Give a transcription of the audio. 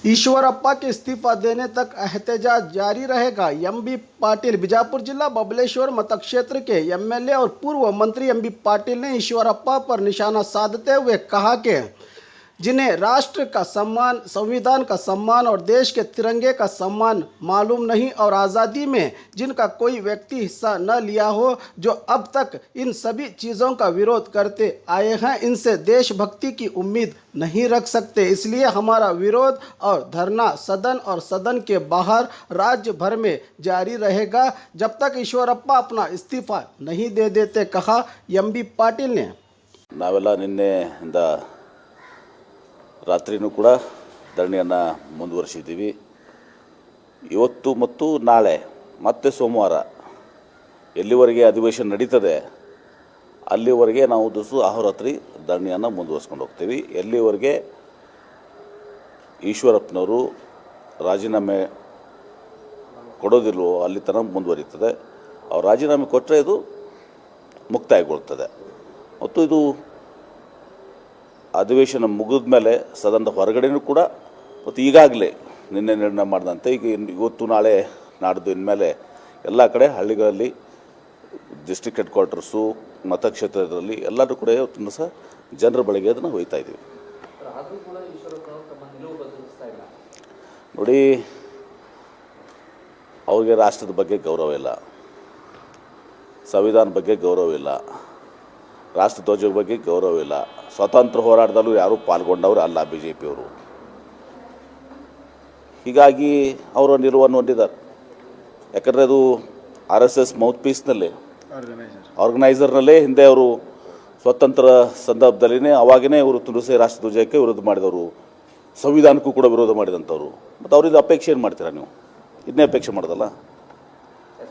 ईश्वरप्पा के इस्तीफा देने तक एहतजाज जारी रहेगा। एमबी पाटिल बीजापुर जिला बबलेश्वर मतक्षेत्र के एमएलए और पूर्व मंत्री एमबी पाटिल ने ईश्वरप्पा पर निशाना साधते हुए कहा कि जिन्हें राष्ट्र का सम्मान, संविधान का सम्मान और देश के तिरंगे का सम्मान मालूम नहीं और आज़ादी में जिनका कोई व्यक्ति हिस्सा न लिया हो, जो अब तक इन सभी चीज़ों का विरोध करते आए हैं, इनसे देशभक्ति की उम्मीद नहीं रख सकते। इसलिए हमारा विरोध और धरना सदन और सदन के बाहर राज्य भर में जारी रहेगा जब तक ईश्वरप्पा अपना इस्तीफा नहीं दे देते, कहा एमबी पाटिल ने। ನಾವೆಲ್ಲ ನಿನ್ನೆಯಿಂದ ರಾತ್ರಿನೂ ಕೂಡ ಧರಣಿಯನ್ನು ಮುಂದುವರಿಸಿದ್ದೀವಿ. ಇವತ್ತು ಮತ್ತು ನಾಳೆ ಮತ್ತೆ ಸೋಮವಾರ ಎಲ್ಲಿವರೆಗೆ ಅಧಿವೇಶನ ನಡೀತದೆ ಅಲ್ಲಿವರೆಗೆ ನಾವು ಅಹೋರಾತ್ರಿ ಧರಣಿಯನ್ನು ಮುಂದುವರಿಸ್ಕೊಂಡು ಹೋಗ್ತೀವಿ. ಎಲ್ಲಿವರೆಗೆ ಈಶ್ವರಪ್ಪನವರು ರಾಜೀನಾಮೆ ಕೊಡೋದಿಲ್ವೋ ಅಲ್ಲಿ ತನಕ ಮುಂದುವರಿತದೆ. ಅವ್ರು ರಾಜೀನಾಮೆ ಕೊಟ್ಟರೆ ಇದು ಮುಕ್ತಾಯಗೊಳ್ತದೆ ಮತ್ತು ಇದು ಅಧಿವೇಶನ ಮುಗಿದ ಮೇಲೆ ಸದನದ ಹೊರಗಡೆನೂ ಕೂಡ ಮತ್ತು ಈಗಾಗಲೇ ನಿನ್ನೆ ನಿರ್ಣಯ ಮಾಡಿದಂತೆ ಈಗ ಇವತ್ತು ನಾಳೆ ನಾಡ್ದು ಇನ್ಮೇಲೆ ಎಲ್ಲ ಕಡೆ ಹಳ್ಳಿಗಳಲ್ಲಿ ಡಿಸ್ಟ್ರಿಕ್ಟ್ ಹೆಡ್ ಕ್ವಾರ್ಟರ್ಸು ಮತಕ್ಷೇತ್ರದಲ್ಲಿ ಎಲ್ಲರೂ ಕೂಡ ಇವತ್ತು ಸಹ ಜನರ ಬಳಿಗೆ ಅದನ್ನು ಒಯ್ತಾ ಇದ್ದೀವಿ. ನೋಡಿ, ಅವ್ರಿಗೆ ರಾಷ್ಟ್ರದ ಬಗ್ಗೆ ಗೌರವ ಇಲ್ಲ, ಸಂವಿಧಾನ ಬಗ್ಗೆ ಗೌರವ ಇಲ್ಲ, ರಾಷ್ಟ್ರಧ್ವಜದ ಬಗ್ಗೆ ಗೌರವ ಇಲ್ಲ. ಸ್ವಾತಂತ್ರ್ಯ ಹೋರಾಟದಲ್ಲೂ ಯಾರೂ ಪಾಲ್ಗೊಂಡವರು ಅಲ್ಲ ಬಿ ಜೆ ಪಿಯವರು. ಹೀಗಾಗಿ ಅವರು ನಿಲುವನ್ನು ಹೊಂದಿದ್ದಾರೆ. ಯಾಕಂದರೆ ಅದು RSS ಮೌತ್ ಪೀಸ್ನಲ್ಲಿ ಆರ್ಗನೈಸರ್ನಲ್ಲೇ ಹಿಂದೆ ಅವರು ಸ್ವತಂತ್ರ ಸಂದರ್ಭದಲ್ಲಿನೇ ಅವಾಗೇ ಅವರು ತುಳಸಿ ರಾಷ್ಟ್ರಧ್ವಜಕ್ಕೆ ವಿರೋಧ ಮಾಡಿದವರು, ಸಂವಿಧಾನಕ್ಕೂ ಕೂಡ ವಿರೋಧ ಮಾಡಿದಂಥವ್ರು. ಮತ್ತು ಅವರಿಂದ ಅಪೇಕ್ಷೆ ಏನು ಮಾಡ್ತೀರಾ ನೀವು? ಇದನ್ನೇ ಅಪೇಕ್ಷೆ ಮಾಡೋದಲ್ಲ.